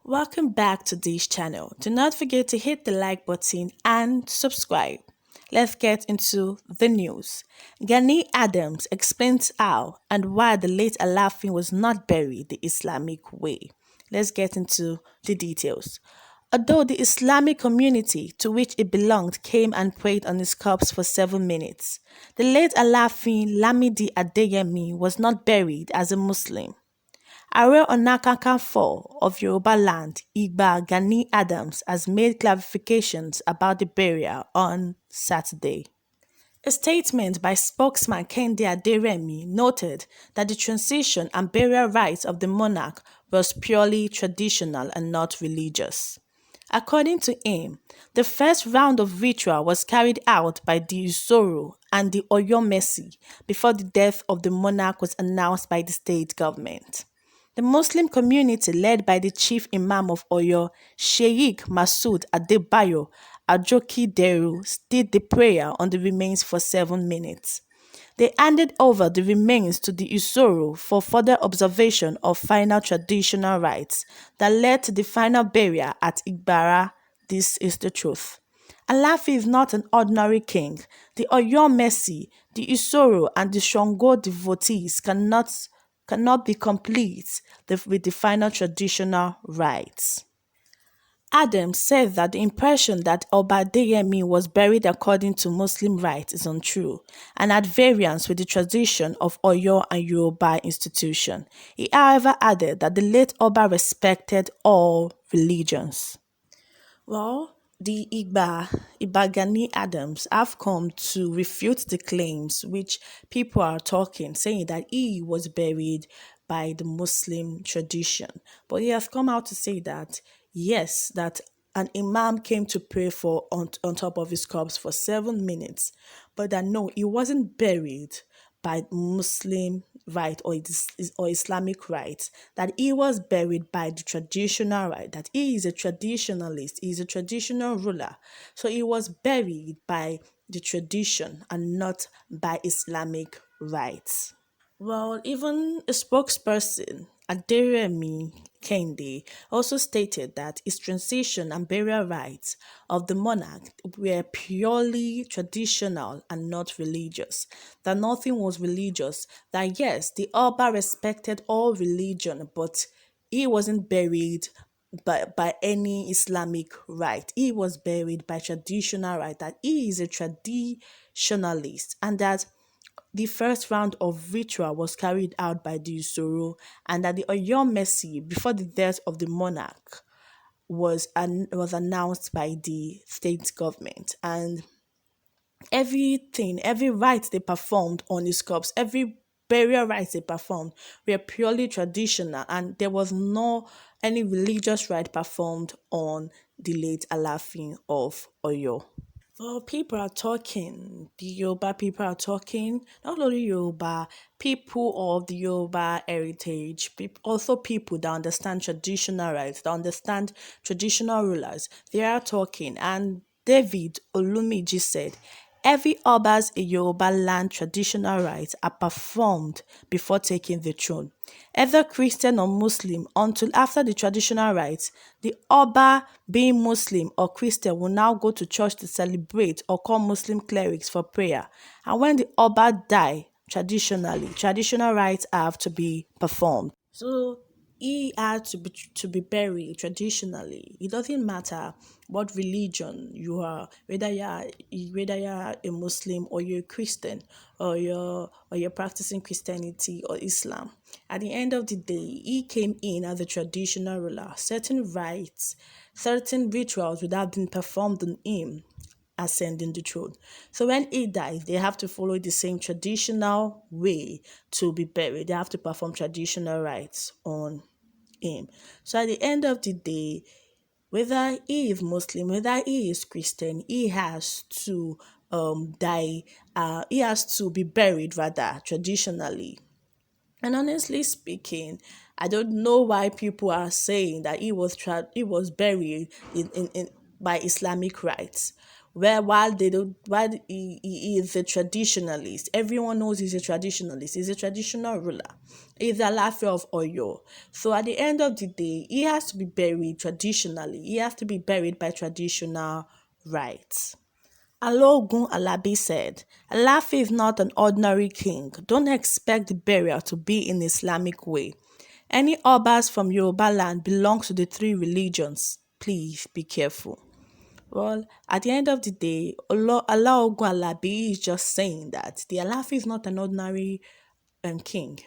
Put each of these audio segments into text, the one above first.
Welcome back to this channel. Do not forget to hit the like button and subscribe. Let's get into the news. Gani Adams explains how and why the late Alaafin was not buried the Islamic way. Let's get into the details. Although the Islamic community to which it belonged came and prayed on his corpse for 7 minutes, the late Alaafin Lamidi Adeyemi was not buried as a Muslim. Ààrẹ Ọ̀nà Kakanfò of Yoruba land, Igba Gani Adams, has made clarifications about the burial on Saturday. A statement by spokesman Kehinde Aderemi noted that the transition and burial rites of the monarch was purely traditional and not religious. According to him, the first round of ritual was carried out by the Usoro and the Oyo Mesi before the death of the monarch was announced by the state government. The Muslim community led by the chief imam of Oyo, Sheikh Masood Adebayo Ajoki Deru, did the prayer on the remains for 7 minutes. They handed over the remains to the Usoro for further observation of final traditional rites that led to the final burial at Igbara. This is the truth. Alaafin is not an ordinary king. The Oyo Mesi, the Usoro, and the Shango devotees cannot be complete with the final traditional rites. Adams said that the impression that Oba Adeyemi was buried according to Muslim rites is untrue and at variance with the tradition of Oyo and Yoruba institution. He, however, added that the late Oba respected all religions. Well, the Igba Gani Adams have come to refute the claims which people are talking, saying that he was buried by the Muslim tradition. But he has come out to say that, yes, that an imam came to pray for on top of his corpse for 7 minutes, but that no, he wasn't buried by Muslim rite or Islamic rite, that he was buried by the traditional rite, that he is a traditionalist, he is a traditional ruler. So he was buried by the tradition and not by Islamic rites. Well, even a spokesperson, Aderemi Kehinde, also stated that his transition and burial rites of the monarch were purely traditional and not religious, that nothing was religious, that yes, the Oba respected all religion, but he wasn't buried by any Islamic rite. He was buried by traditional rite, that he is a traditionalist, and that the first round of ritual was carried out by the Usoro, and that the Oyo Mesi, before the death of the monarch, was announced by the state government. And every rite they performed on his corpse, every burial rites they performed were purely traditional, and there was no any religious rite performed on the late Alaafin of Oyo. Well, people are talking. The Yoruba people are talking. Not only Yoruba, people of the Yoruba heritage, also people that understand traditional rights, that understand traditional rulers. They are talking. And David Olumiji said, every Oba's in Yoruba land traditional rites are performed before taking the throne. Either Christian or Muslim, until after the traditional rites, the Oba, being Muslim or Christian, will now go to church to celebrate or call Muslim clerics for prayer. And when the Oba die, traditional rites have to be performed. So he had to be buried traditionally. It doesn't matter what religion you are, whether you're a Muslim or you're a Christian or you're practicing Christianity or Islam. At the end of the day, he came in as a traditional ruler. Certain rites, certain rituals would have been performed on him ascending the throne. So when he dies, they have to follow the same traditional way to be buried. They have to perform traditional rites on him. So at the end of the day, whether he is Muslim, whether he is Christian, he has to die. He has to be buried rather traditionally. And honestly speaking, I don't know why people are saying that he was buried in by Islamic rites. where while they don't while he is a traditionalist, everyone knows he's a traditionalist, he's a traditional ruler, he's the Alaafin of Oyo. So at the end of the day, he has to be buried traditionally, he has to be buried by traditional rites. Alogun Alabi said, Alaafin is not an ordinary king. Don't expect the burial to be in Islamic way. Any Obas from Yoruba land belongs to the three religions. Please be careful. Well, at the end of the day, Alaogun Alabi is just saying that the Alaafin is not an ordinary king.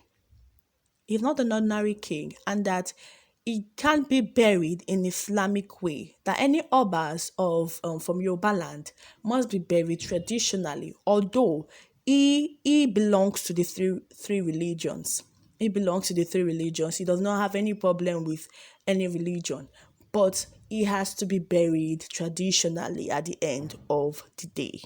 He's not an ordinary king, and that he can't be buried in Islamic way. That any obas of from Yoruba land must be buried traditionally, although he belongs to the three religions. He belongs to the three religions. He does not have any problem with any religion, but he has to be buried traditionally at the end of the day.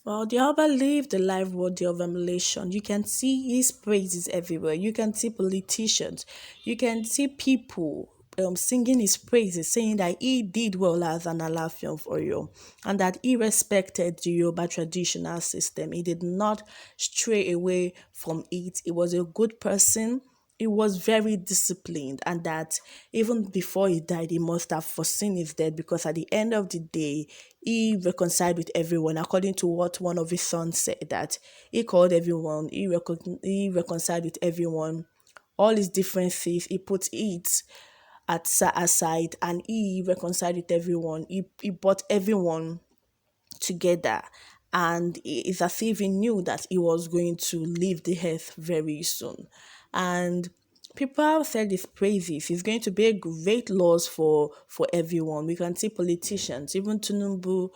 Well, the Alba lived a life worthy of emulation. You can see his praises everywhere. You can see politicians. You can see people singing his praises, saying that he did well as an Alaafin of Oyo, and that he respected the Yoruba traditional system. He did not stray away from it. He was a good person. He was very disciplined, and that even before he died, he must have foreseen his death, because at the end of the day, he reconciled with everyone, according to what one of his sons said, that he called everyone, he reconciled with everyone, all his differences, he put it aside, and he reconciled with everyone. He brought everyone together, and it's as if he knew that he was going to leave the earth very soon. And people have said his praises. He's going to be a great loss for everyone. We can see politicians, even Tinubu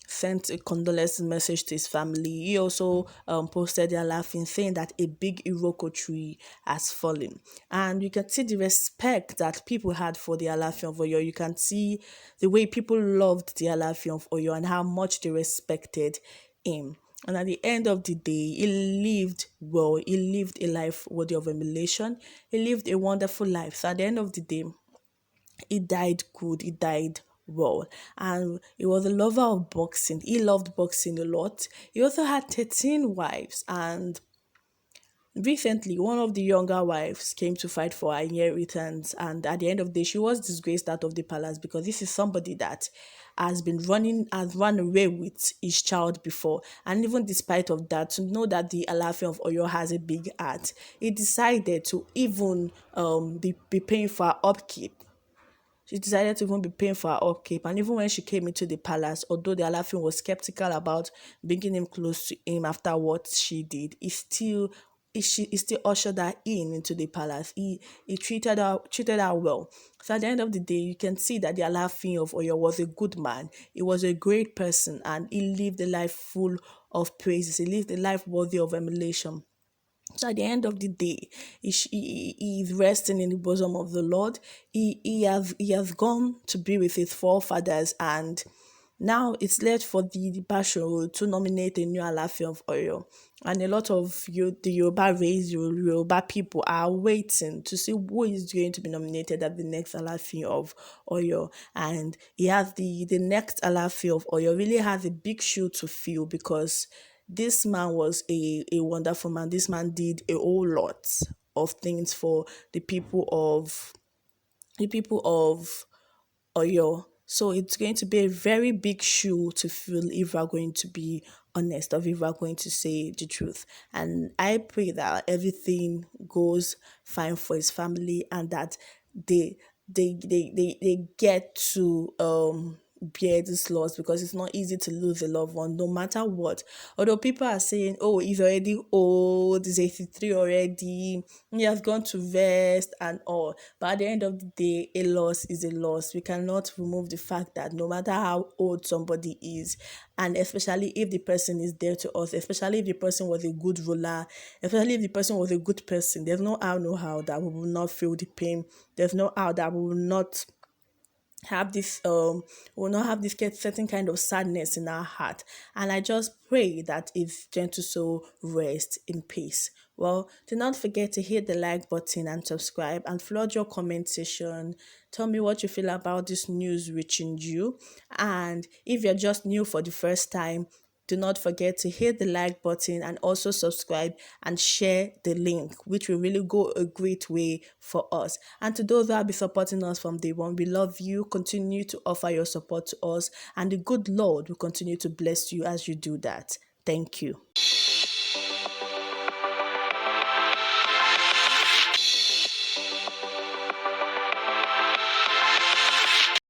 sent a condolence message to his family. He also posted their laughing, saying that a big Iroko tree has fallen. And you can see the respect that people had for the Alaafin of Oyo. You can see the way people loved the Alaafin of Oyo and how much they respected him. And at the end of the day, he lived well. He lived a life worthy of emulation. He lived a wonderful life. So at the end of the day, he died good, he died well. And he was a lover of boxing. He loved boxing a lot. He also had 13 wives, and recently one of the younger wives came to fight for her inheritance, and at the end of the day she was disgraced out of the palace, because this is somebody that has run away with his child before. And even despite of that, to know that the Alaafin of Oyo has a big heart, he decided to even be paying for her upkeep. She decided to even be paying for her upkeep. And even when she came into the palace, although the Alaafin was skeptical about bringing him close to him after what she did, he still ushered her in into the palace. He treated her well. So at the end of the day, you can see that the Alaafin of Oyo was a good man. He was a great person, and he lived a life full of praises. He lived a life worthy of emulation. So at the end of the day, he is resting in the bosom of the Lord. He has gone to be with his forefathers, and now it's left for the Basho to nominate a new Alaafin of Oyo. And a lot of the Yoruba race, Yoruba people are waiting to see who is going to be nominated as the next Alaafin of Oyo. And he has the next Alaafin of Oyo really has a big shoe to fill, because this man was a wonderful man. This man did a whole lot of things for the people of Oyo. So it's going to be a very big shoe to fill, if we're going to be honest, or if we're going to say the truth. And I pray that everything goes fine for his family, and that they they get to bear this loss, because it's not easy to lose a loved one no matter what. Although people are saying, oh, he's already old, he's 83 already, he has gone to rest and all, but at the end of the day, a loss is a loss. We cannot remove the fact that no matter how old somebody is, and especially if the person is there to us, especially if the person was a good ruler, especially if the person was a good person, there's no how that we will not feel the pain. There's no how that we will not have this will not have this certain kind of sadness in our heart. And I just pray that if gentle soul rest in peace. Well, do not forget to hit the like button and subscribe and flood your comment section. Tell me what you feel about this news reaching you. And if you're just new for the first time, do not forget to hit the like button and also subscribe and share the link, which will really go a great way for us. And to those that have been supporting us from day one, we love you. Continue to offer your support to us, and the good Lord will continue to bless you as you do that. Thank you.